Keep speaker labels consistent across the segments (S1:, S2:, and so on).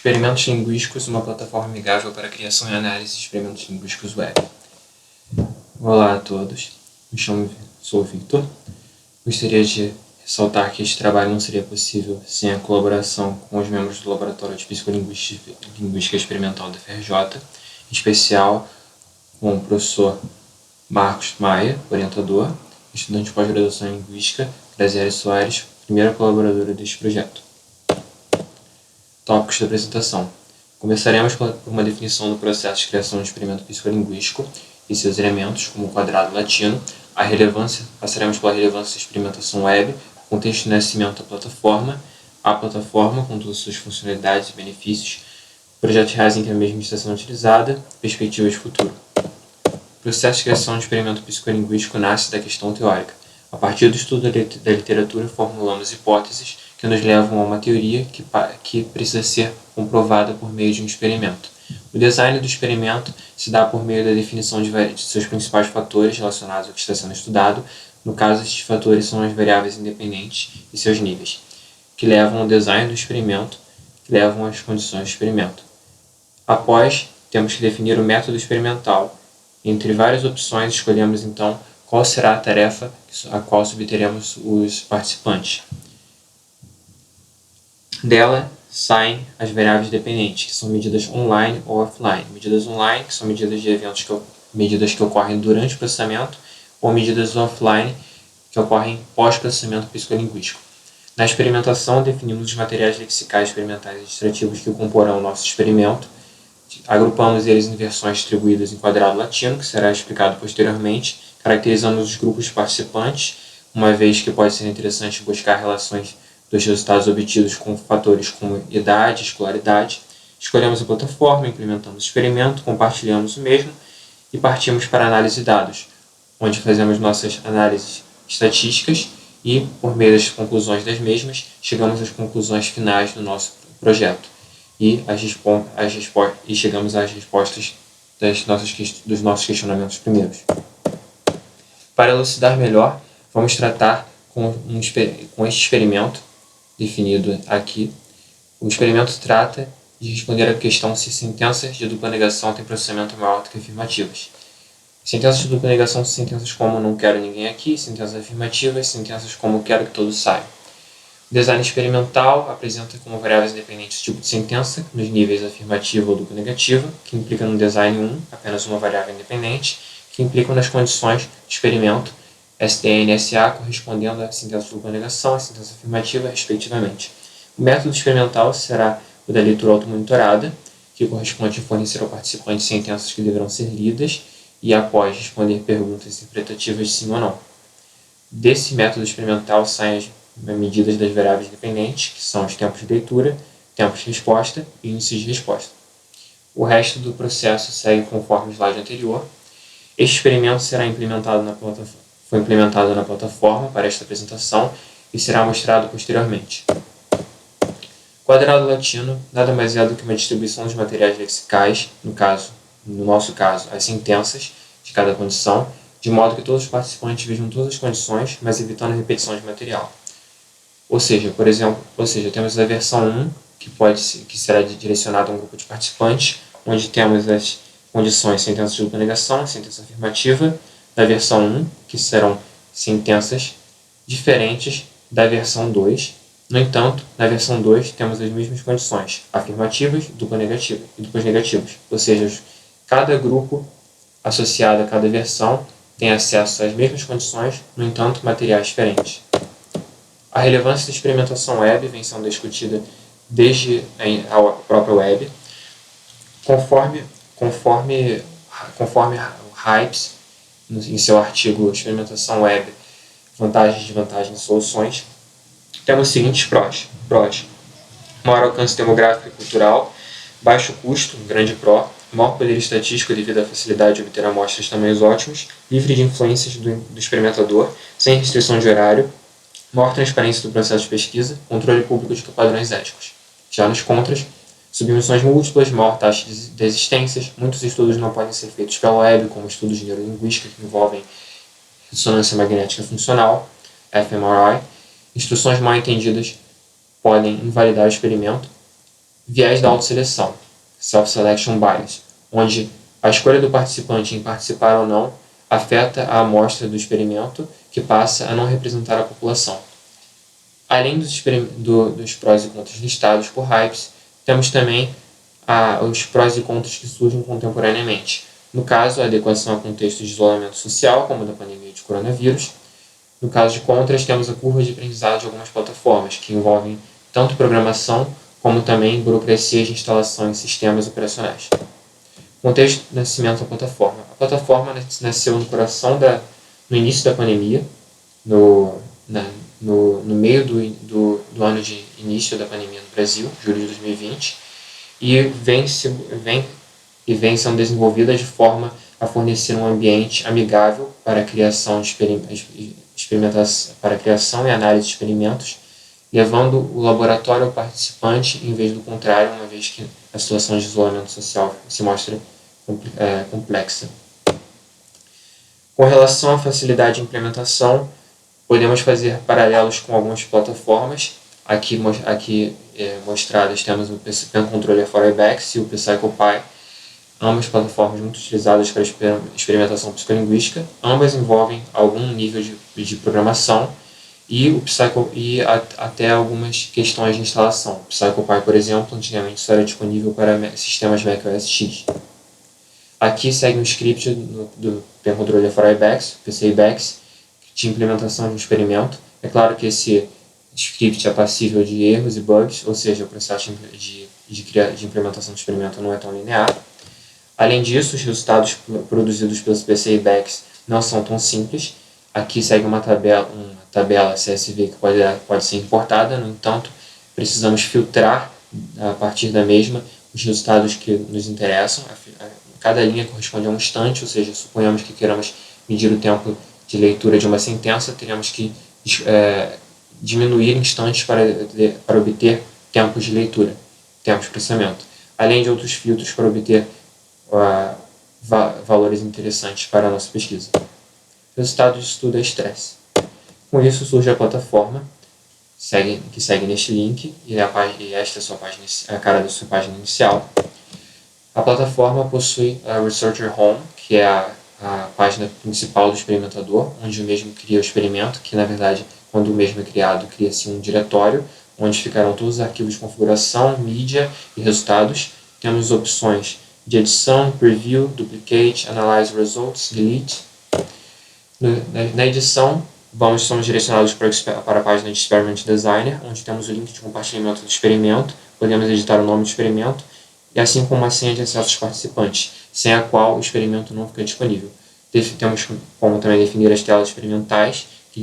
S1: Experimentos linguísticos, uma plataforma amigável para a criação e análise de experimentos linguísticos web. Olá a todos, sou o Victor. Gostaria de ressaltar que este trabalho não seria possível sem a colaboração com os membros do Laboratório de Psicolinguística Experimental da FRJ, em especial com o professor Marcos Maia, orientador, estudante de pós-graduação em Linguística, Graziele Soares, primeira colaboradora deste projeto. Tópicos da apresentação. Começaremos por uma definição do processo de criação de experimento psicolinguístico e seus elementos, como o quadrado latino, passaremos pela relevância da experimentação web, contexto de nascimento da plataforma, a plataforma com todas as suas funcionalidades e benefícios, projetos reais em que a mesma está sendo utilizada, perspectivas de futuro. O processo de criação de experimento psicolinguístico nasce da questão teórica. A partir do estudo da literatura, formulamos hipóteses que nos levam a uma teoria que precisa ser comprovada por meio de um experimento. O design do experimento se dá por meio da definição de seus principais fatores relacionados ao que está sendo estudado. No caso, estes fatores são as variáveis independentes e seus níveis, que levam ao design do experimento, que levam às condições do experimento. Após, temos que definir o método experimental. Entre várias opções, escolhemos então qual será a tarefa a qual submeteremos os participantes. Dela saem as variáveis dependentes, que são medidas online ou offline. Medidas online, que são medidas de eventos medidas que ocorrem durante o processamento, ou medidas offline, que ocorrem pós-processamento psicolinguístico. Na experimentação, definimos os materiais lexicais experimentais e distrativos que comporão o nosso experimento. Agrupamos eles em versões distribuídas em quadrado latino, que será explicado posteriormente. Caracterizamos os grupos de participantes, uma vez que pode ser interessante buscar relações dos resultados obtidos com fatores como idade, escolaridade. Escolhemos a plataforma, implementamos o experimento, compartilhamos o mesmo e partimos para a análise de dados, onde fazemos nossas análises estatísticas e, por meio das conclusões das mesmas, chegamos às conclusões finais do nosso projeto e chegamos às respostas dos nossos questionamentos primeiros. Para elucidar melhor, vamos tratar com este experimento definido aqui. O experimento trata de responder à questão se sentenças de dupla negação têm processamento maior do que afirmativas. Sentenças de dupla negação são sentenças como não quero ninguém aqui, sentenças afirmativas, sentenças como quero que todos saiam. O design experimental apresenta como variáveis independentes o tipo de sentença, nos níveis afirmativa ou dupla negativa, que implica no design 1 apenas uma variável independente, que implicam nas condições de experimento SDN e SA, correspondendo à sentença de dupla negação e à sentença afirmativa, respectivamente. O método experimental será o da leitura automonitorada, que corresponde a fornecer ao participante sentenças que deverão ser lidas e, após, responder perguntas interpretativas de sim ou não. Desse método experimental saem as medidas das variáveis dependentes, que são os tempos de leitura, tempos de resposta e índices de resposta. O resto do processo segue conforme o slide anterior. Este experimento foi implementado na plataforma para esta apresentação e será mostrado posteriormente. Quadrado latino nada mais é do que uma distribuição dos materiais lexicais, no nosso caso, as sentenças de cada condição, de modo que todos os participantes vejam todas as condições, mas evitando repetição de material. Ou seja, temos a versão 1, que será direcionada a um grupo de participantes, onde temos as condições sentença de dupla negação e sentença afirmativa da versão 1, que serão sentenças diferentes da versão 2. No entanto, na versão 2 temos as mesmas condições, afirmativas, dupla negativa e duplas negativas. Ou seja, cada grupo associado a cada versão tem acesso às mesmas condições, no entanto, materiais diferentes. A relevância da experimentação web vem sendo discutida desde a própria web, conforme Hypes, em seu artigo Experimentação Web, Vantagens, Desvantagens e Soluções, temos os seguintes prós. Maior alcance demográfico e cultural, baixo custo, um grande pró, maior poder estatístico devido à facilidade de obter amostras de tamanhos ótimos, livre de influências do experimentador, sem restrição de horário, maior transparência do processo de pesquisa, controle público de padrões éticos. Já nos contras, submissões múltiplas, maior taxa de desistências, muitos estudos não podem ser feitos pela web, como estudos de neurolinguística que envolvem ressonância magnética funcional, fMRI. Instruções mal entendidas podem invalidar o experimento. Viés da autoseleção, self-selection bias, onde a escolha do participante em participar ou não afeta a amostra do experimento, que passa a não representar a população. Além dos prós e contras listados por Hypes, temos também os prós e contras que surgem contemporaneamente. No caso, a adequação a contextos de isolamento social, como o da pandemia de coronavírus. No caso de contras, temos a curva de aprendizado de algumas plataformas, que envolvem tanto programação como também burocracia de instalação em sistemas operacionais. Contexto de nascimento da plataforma. A plataforma nasceu no início da pandemia, no meio do ano de início da pandemia no Brasil, julho de 2020, e vem sendo desenvolvida de forma a fornecer um ambiente amigável para a criação para a criação e análise de experimentos, levando o laboratório ao participante em vez do contrário, uma vez que a situação de isolamento social se mostra complexa. Com relação à facilidade de implementação, podemos fazer paralelos com algumas plataformas. Aqui mostradas temos o Pen Controller for Ibex e o PsychoPy, ambas plataformas muito utilizadas para experimentação psicolinguística. Ambas envolvem algum nível de programação e até algumas questões de instalação. O PsychoPy, por exemplo, antigamente só era disponível para sistemas Mac OS X. Aqui segue um script do Pen Controller for Ibex, PC Ibex, de implementação de um experimento. É claro que esse script é passível de erros e bugs, ou seja, o processo de implementação do experimento não é tão linear. Além disso, os resultados produzidos pelos PC Ibex não são tão simples. Aqui segue uma tabela CSV que pode ser importada, no entanto, precisamos filtrar a partir da mesma os resultados que nos interessam. Cada linha corresponde a um instante, ou seja, suponhamos que queiramos medir o tempo de leitura de uma sentença, teremos que diminuir instantes para obter tempos de leitura, tempos de processamento, além de outros filtros para obter valores interessantes para a nossa pesquisa. Resultado de estudo é estresse. Com isso surge a plataforma, que segue neste link, e esta é a cara da sua página inicial. A plataforma possui a Researcher Home, que é a página principal do experimentador, onde o mesmo cria o experimento, que na verdade, quando o mesmo é criado, cria-se um diretório, onde ficarão todos os arquivos de configuração, mídia e resultados. Temos opções de edição, preview, duplicate, analyze results, delete. Na edição, somos direcionados para a página de Experiment Designer, onde temos o link de compartilhamento do experimento, podemos editar o nome do experimento, e assim como uma senha de acesso aos participantes, sem a qual o experimento não fica disponível. Temos como também definir as telas experimentais, que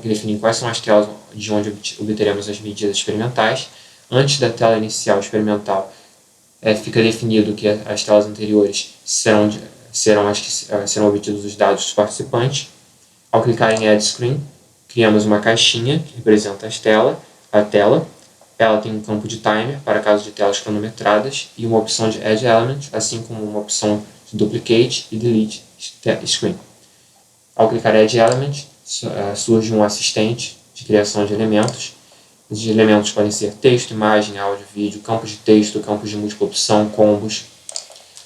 S1: definem quais são as telas de onde obteremos as medidas experimentais. Antes da tela inicial experimental, fica definido que as telas anteriores serão as que serão obtidos os dados dos participantes. Ao clicar em Add Screen, criamos uma caixinha que representa a tela. Ela tem um campo de timer para caso de telas cronometradas e uma opção de Add Element, assim como uma opção de Duplicate e Delete Screen. Ao clicar em Add Element, surge um assistente de criação de elementos. Os elementos podem ser texto, imagem, áudio, vídeo, campos de texto, campos de múltipla opção, combos.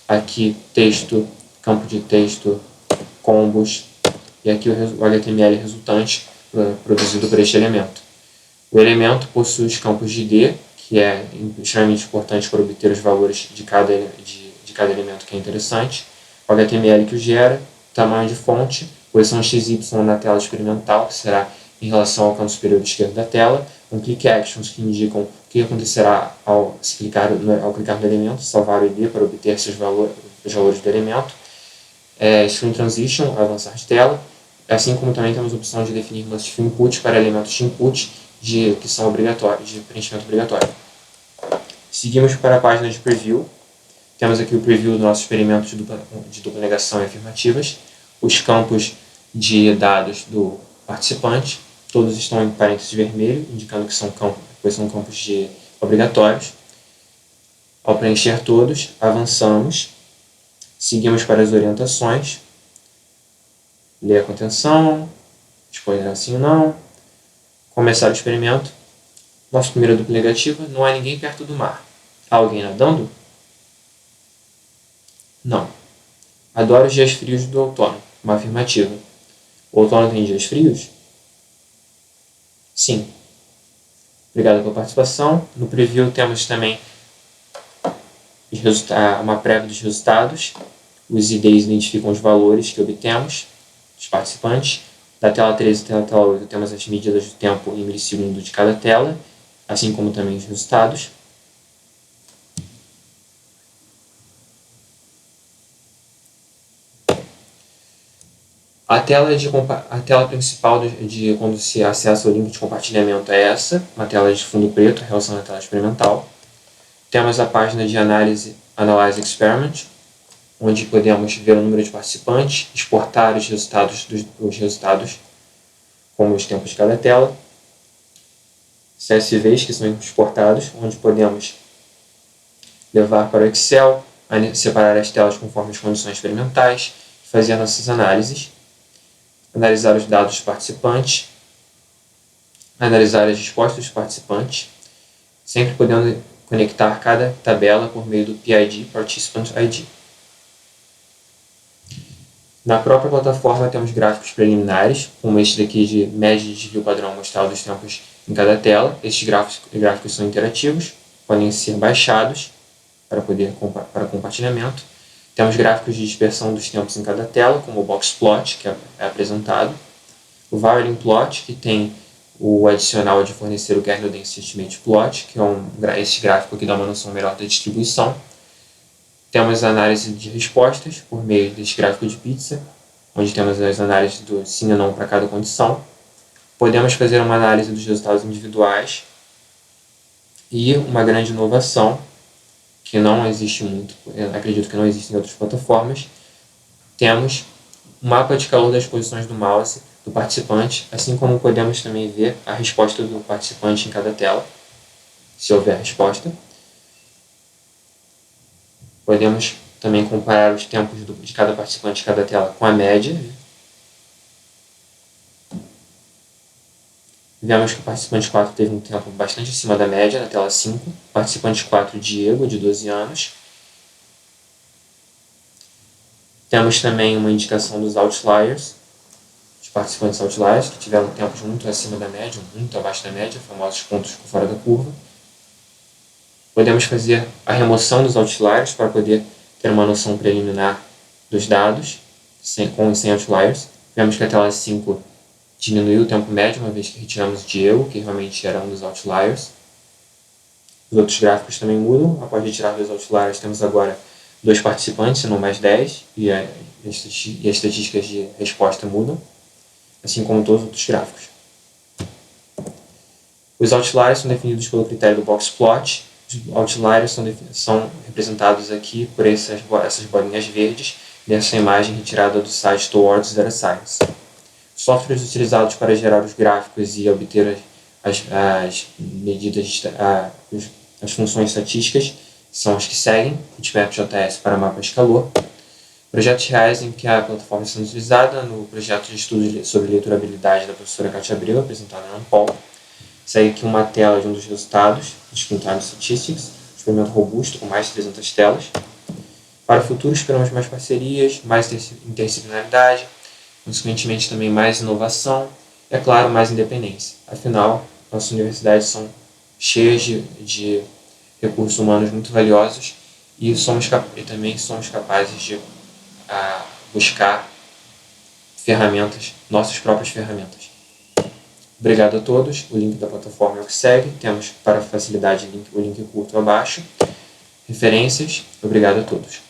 S1: Aqui, texto, campo de texto, combos. E aqui o HTML resultante produzido por este elemento. O elemento possui os campos de ID, que é extremamente importante para obter os valores de cada elemento que é interessante. O HTML que o gera, tamanho de fonte, posição XY na tela experimental, que será em relação ao canto superior esquerdo da tela. Um click actions, que indicam o que acontecerá ao clicar no elemento, salvar o ID para obter os valores do elemento. Screen transition, avançar de tela. Assim como também temos a opção de definir must input para elementos de input que são obrigatórios, de preenchimento obrigatório. Seguimos para a página de preview. Temos aqui o preview do nosso experimento de dupla negação e afirmativas. Os campos de dados do participante, todos estão em parênteses vermelho, indicando que são campos obrigatórios. Ao preencher todos, avançamos, seguimos para as orientações, ler com atenção, escolher sim ou não, começar o experimento. Nossa primeira dupla negativa, não há ninguém perto do mar. Há alguém nadando? Não. Adoro os dias frios do outono. Uma afirmativa. O outono tem dias frios? Sim. Obrigado pela participação. No preview temos também uma prévia dos resultados. Os IDs identificam os valores que obtemos dos participantes. Da tela 13 até a tela 8 temos as medidas do tempo em milissegundo de cada tela, assim como também os resultados. A tela principal de quando se acessa o link de compartilhamento é essa, uma tela de fundo preto, relação à tela experimental. Temos a página de Analyze Experiment, onde podemos ver o número de participantes, exportar os resultados como os tempos de cada tela. CSVs que são exportados, onde podemos levar para o Excel, separar as telas conforme as condições experimentais, fazer nossas análises, analisar os dados dos participantes, analisar as respostas dos participantes, sempre podendo conectar cada tabela por meio do PID, Participant ID. Na própria plataforma temos gráficos preliminares, como este daqui de média de desvio padrão mostrado dos tempos em cada tela. Estes gráficos são interativos, podem ser baixados para compartilhamento. Temos gráficos de dispersão dos tempos em cada tela, como o box plot, que é apresentado. O varying plot, que tem o adicional de fornecer o kernel density estimate plot, que é esse gráfico que dá uma noção melhor da distribuição. Temos a análise de respostas por meio desse gráfico de pizza, onde temos as análises do sim ou não para cada condição. Podemos fazer uma análise dos resultados individuais. E uma grande inovação, que não existe muito, acredito que não existe em outras plataformas, temos um mapa de calor das posições do mouse do participante, assim como podemos também ver a resposta do participante em cada tela, se houver resposta. Podemos também comparar os tempos de cada participante de cada tela com a média. Vemos que o participante 4 teve um tempo bastante acima da média na tela 5. Participante 4, Diego, de 12 anos. Temos também uma indicação dos outliers, os participantes outliers, que tiveram tempos muito acima da média, muito abaixo da média, famosos pontos fora da curva. Podemos fazer a remoção dos outliers para poder ter uma noção preliminar dos dados, com e sem outliers. Vemos que a tela 5 diminuiu o tempo médio, uma vez que retiramos o Diego, que realmente era um dos outliers. Os outros gráficos também mudam. Após retirar dois outliers, temos agora 2 participantes, e não mais 10, e as estatísticas de resposta mudam, assim como todos os outros gráficos. Os outliers são definidos pelo critério do box plot. Os outliers são representados aqui por essas bolinhas verdes, nessa imagem retirada do site Towards Data Science. Softwares utilizados para gerar os gráficos e obter as medidas, as funções estatísticas, são os que seguem: Heatmap.js para mapas de calor. Projetos reais em que a plataforma está sendo utilizada: no projeto de estudo sobre leiturabilidade da professora Kátia Abreu, apresentada na Ampol. Segue aqui uma tela de um dos resultados do Screen Time Statistics, experimento robusto com mais de 300 telas. Para o futuro, esperamos mais parcerias, mais interdisciplinaridade, consequentemente também mais inovação e, é claro, mais independência. Afinal, nossas universidades são cheias de recursos humanos muito valiosos e também somos capazes de buscar ferramentas, nossas próprias ferramentas. Obrigado a todos. O link da plataforma é o que segue. Temos, para facilidade, o link curto abaixo. Referências. Obrigado a todos.